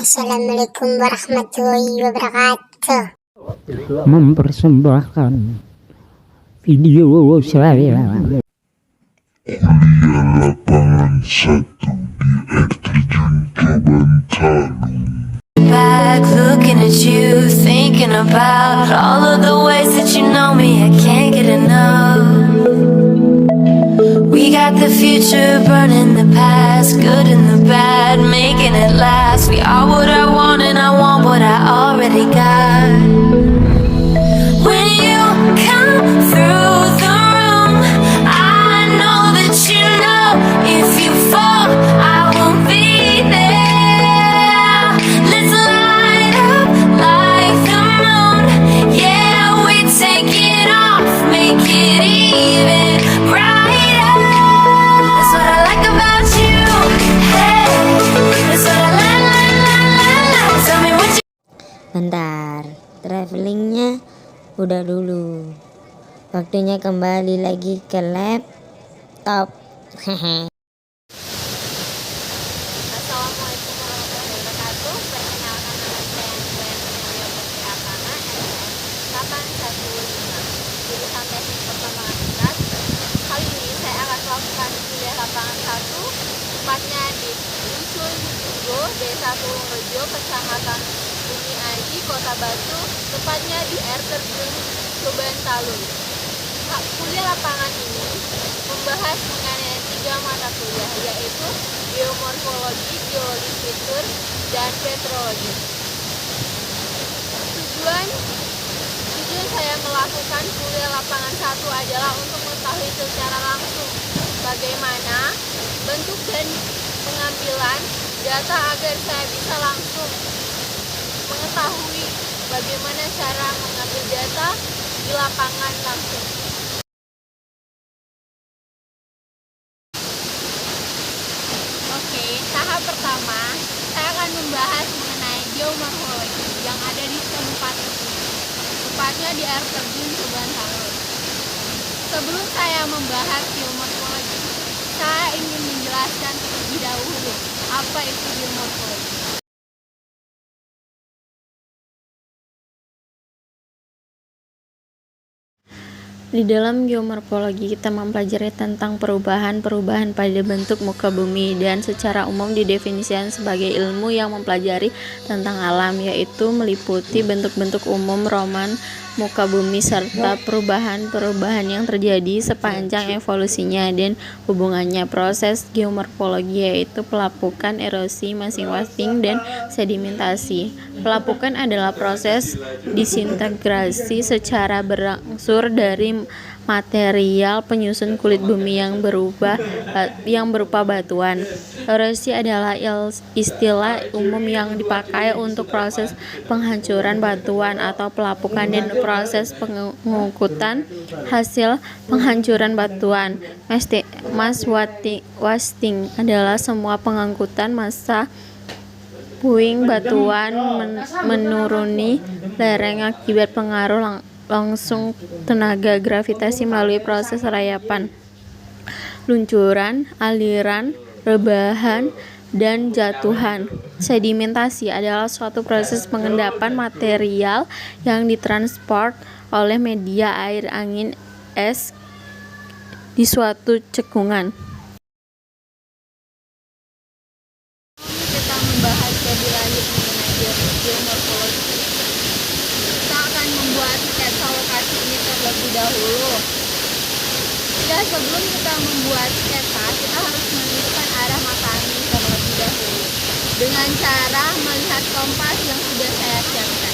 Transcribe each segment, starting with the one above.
Assalamualaikum warahmatullahi wabarakatuh. Mempersembahkan video saya. Kuliah lapangan 1 di air terjun Coban Talun. Back looking at you, thinking about all of the ways that you know me. I can't get enough. We got the future burning the past, good and the bad, making it last. We are what I want and I want what I already got. When you come through the room, I know that you know if you fall, I will be there. Let's light up like the moon. Yeah, we take it off, make it even brighter. That's what I like about you. Hey, that's what I like. Tell me what you. Bentar, travelingnya udah dulu. Waktunya kembali lagi ke laptop. Assalamualaikum warahmatullahi wabarakatuh. Perkenalkan nama saya Gwen Amelia Putri Atana, SN 815, jurusan Teknik Pertambangan Gas. Kali ini saya akan melakukan kuliah lapangan 1, tepatnya di Dusun Tugo, Desa Tulungrejo, Kecamatan Bumi Aji, Kota Batu, tepatnya di air terjun Coban Talun. Kuliah lapangan ini membahas mengenai 3 mata kuliah, yaitu geomorfologi, geologi fitur, dan petrologi. Tujuan saya melakukan kuliah lapangan 1 adalah untuk mengetahui secara langsung bagaimana bentuk dan pengambilan data agar saya bisa langsung mengetahui bagaimana cara mengambil data di lapangan langsung. Oke, tahap pertama saya akan membahas mengenai geomorfologi yang ada di tempat tersebut, tepatnya di air terjun Coban Talun. Sebelum saya membahas geomorfologi, saya ingin menjelaskan terlebih dahulu apa itu geomorfologi. Di dalam geomorfologi kita mempelajari tentang perubahan-perubahan pada bentuk muka bumi, dan secara umum didefinisikan sebagai ilmu yang mempelajari tentang alam, yaitu meliputi bentuk-bentuk umum roman muka bumi serta perubahan-perubahan yang terjadi sepanjang evolusinya dan hubungannya. Proses geomorfologi yaitu pelapukan, erosi, masing-masing, dan sedimentasi. Pelapukan adalah proses disintegrasi secara berangsur dari material penyusun kulit bumi yang berupa batuan. Erosi adalah istilah umum yang dipakai untuk proses penghancuran batuan atau pelapukan, dan proses pengangkutan hasil penghancuran batuan. Mass wasting adalah semua pengangkutan massa puing batuan menuruni lereng akibat pengaruh langsung tenaga gravitasi melalui proses rayapan, luncuran, aliran, rebahan, dan jatuhan. Sedimentasi adalah suatu proses pengendapan material yang ditransport oleh media air, angin, es di suatu cekungan. Kita membahas lebih lanjut mengenai geomorfologi. Kita akan membuat sketsa lokasi ini terlebih dahulu. Dan sebelum kita membuat sketsa, kita harus menentukan arah mata angin terlebih dahulu dengan cara melihat kompas yang sudah saya siapkan.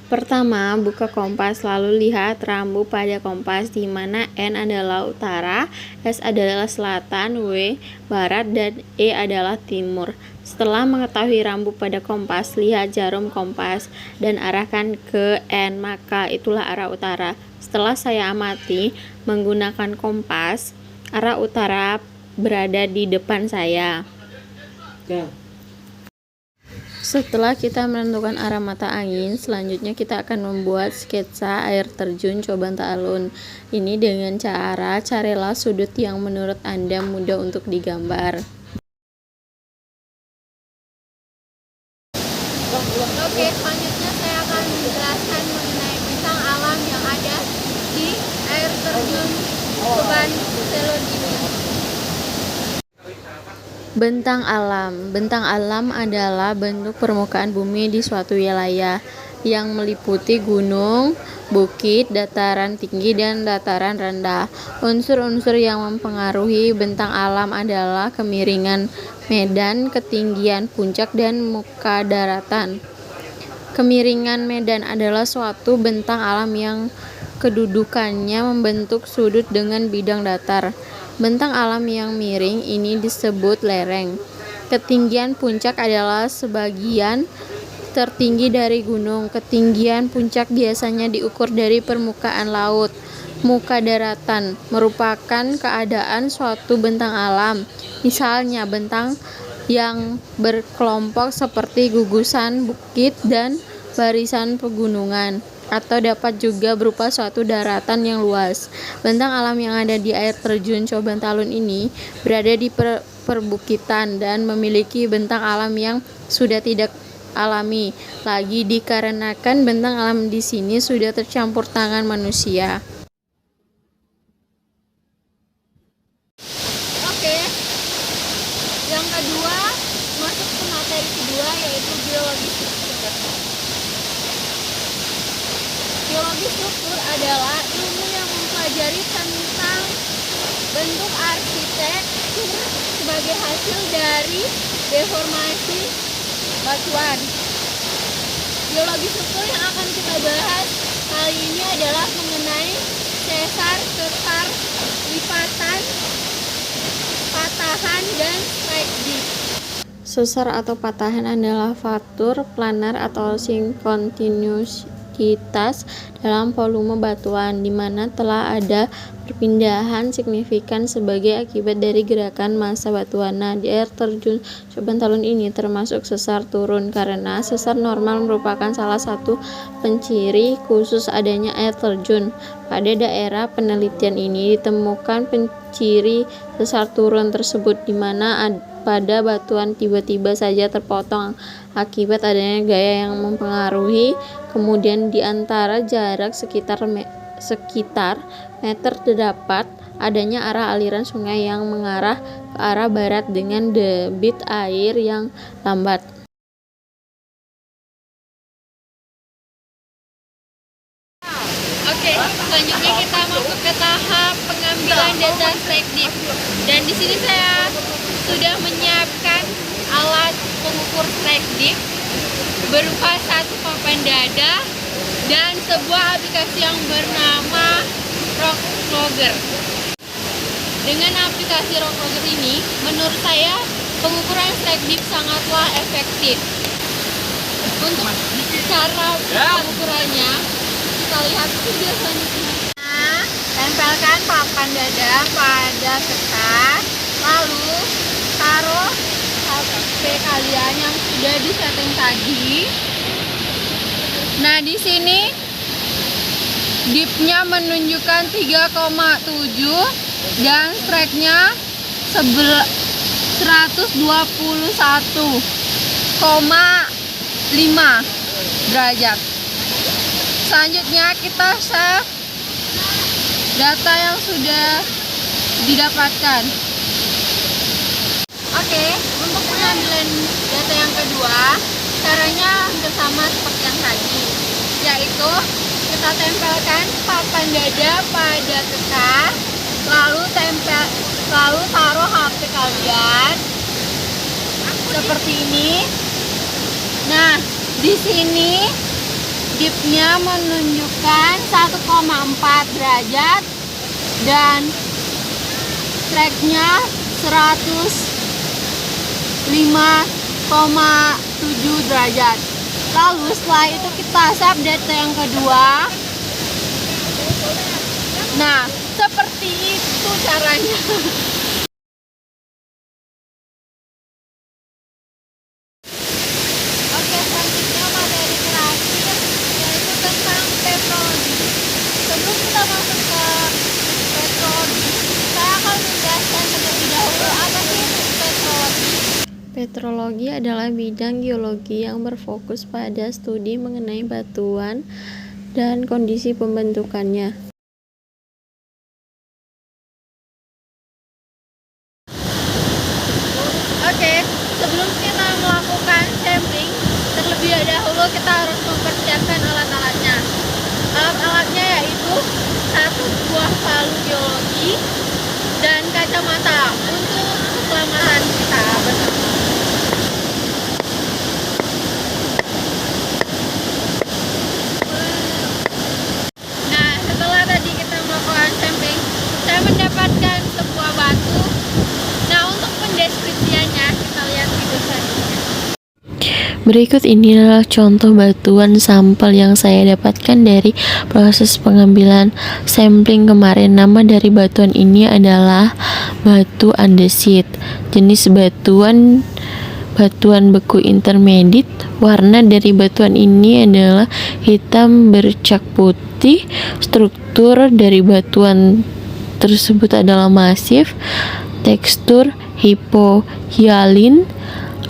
Pertama, buka kompas, lalu lihat rambu pada kompas, di mana N adalah utara, S adalah selatan, W barat, dan E adalah timur. Setelah mengetahui rambu pada kompas, lihat jarum kompas dan arahkan ke N, maka itulah arah utara. Setelah saya amati menggunakan kompas, arah utara berada di depan saya. Setelah kita menentukan arah mata angin, selanjutnya kita akan membuat sketsa air terjun Coban Talun. Ini dengan cara carilah sudut yang menurut Anda mudah untuk digambar. Oke, selanjutnya saya akan menjelaskan mengenai bintang alam yang ada di air terjun Tuban Selud ini. Bentang alam adalah bentuk permukaan bumi di suatu wilayah yang meliputi gunung, bukit, dataran tinggi, dan dataran rendah. Unsur-unsur yang mempengaruhi bentang alam adalah kemiringan medan, ketinggian puncak, dan muka daratan. Kemiringan medan adalah suatu bentang alam yang kedudukannya membentuk sudut dengan bidang datar. Bentang alam yang miring ini disebut lereng. Ketinggian puncak adalah sebagian tertinggi dari gunung. Ketinggian puncak biasanya diukur dari permukaan laut. Muka daratan merupakan keadaan suatu bentang alam. Misalnya bentang yang berkelompok seperti gugusan bukit dan barisan pegunungan, atau dapat juga berupa suatu daratan yang luas. Bentang alam yang ada di air terjun Coban Talun ini berada di perbukitan dan memiliki bentang alam yang sudah tidak alami lagi dikarenakan bentang alam di sini sudah tercampur tangan manusia. Oke, yang kedua, masuk ke materi kedua yaitu geologi struktur. Geologi struktur adalah ilmu yang mempelajari tentang bentuk arsitektur sebagai hasil dari deformasi batuan. Geologi struktur yang akan kita bahas kali ini adalah mengenai sesar, sesar, lipatan, patahan, dan strike dip. Sesar atau patahan adalah faktur planar atau sinkronisitas dalam volume batuan, di mana telah ada perpindahan signifikan sebagai akibat dari gerakan massa batuan. Nah, di air terjun Coban Talun ini termasuk sesar turun, karena sesar normal merupakan salah satu penciri khusus adanya air terjun. Pada daerah penelitian ini ditemukan penciri sesar turun tersebut, di mana pada batuan tiba-tiba saja terpotong akibat adanya gaya yang mempengaruhi. Kemudian di antara jarak sekitar meter terdapat adanya arah aliran sungai yang mengarah ke arah barat dengan debit air yang lambat. Oke, selanjutnya kita masuk ke tahap pengambilan data strike dip. Dan di sini saya sudah menyiapkan alat pengukur strike dip berupa satu papan dada dan sebuah aplikasi yang bernama Rocklogger. Dengan aplikasi Rocklogger ini, menurut saya pengukuran strike dip sangatlah efektif. Untuk cara pengukurannya, kita lihat video selanjutnya. Nah, tempelkan papan dada pada sekat, lalu taruh HP kalian yang sudah disetting tadi. Nah, di sini dipnya menunjukkan 3,7 dan strike-nya 121,5 derajat. Selanjutnya kita save data yang sudah didapatkan. Oke, untuk pengambilan data yang kedua, caranya hampir sama seperti yang tadi, yaitu kita tempelkan papan dada pada sekat, lalu taruh HP kalian seperti ini. Nah, di sini dipnya menunjukkan 1,4 derajat dan strike-nya 105,7 derajat. Lalu setelah itu kita save data yang kedua. Nah, seperti itu caranya. Oke, selanjutnya materi terakhir yaitu tentang petrologi. Sebelum kita masuk ke petrologi, saya akan menjelaskan terlebih dahulu apa sih petrologi. Petrologi adalah bidang geologi yang berfokus pada studi mengenai batuan dan kondisi pembentukannya. Oke, sebelum kita melakukan sampling, terlebih dahulu kita harus mempersiapkan alat-alatnya. Alat-alatnya yaitu satu buah palu geologi dan kacamata untuk keselamatan kita bersama. Nah, setelah tadi kita melakukan sampling, saya mendapatkan sebuah batu. Nah, untuk pendeskripsiannya kita lihat video selanjutnya. Berikut ini adalah contoh batuan sampel yang saya dapatkan dari proses pengambilan sampling kemarin. Nama dari batuan ini adalah batu andesit. Jenis batuan beku intermediate. Warna dari batuan ini adalah hitam bercak putih. Struktur dari batuan tersebut adalah masif. Tekstur hipohyalin,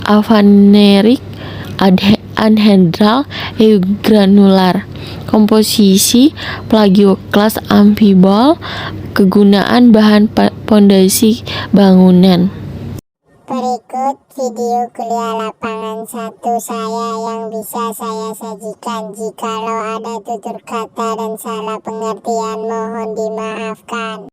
afanerik, anhedral, granular. Komposisi plagioklas amfibol. Kegunaan bahan pondasi bangunan. Berikut video kuliah lapangan 1 saya yang bisa saya sajikan. Jikalau ada tutur kata dan salah pengertian mohon dimaafkan.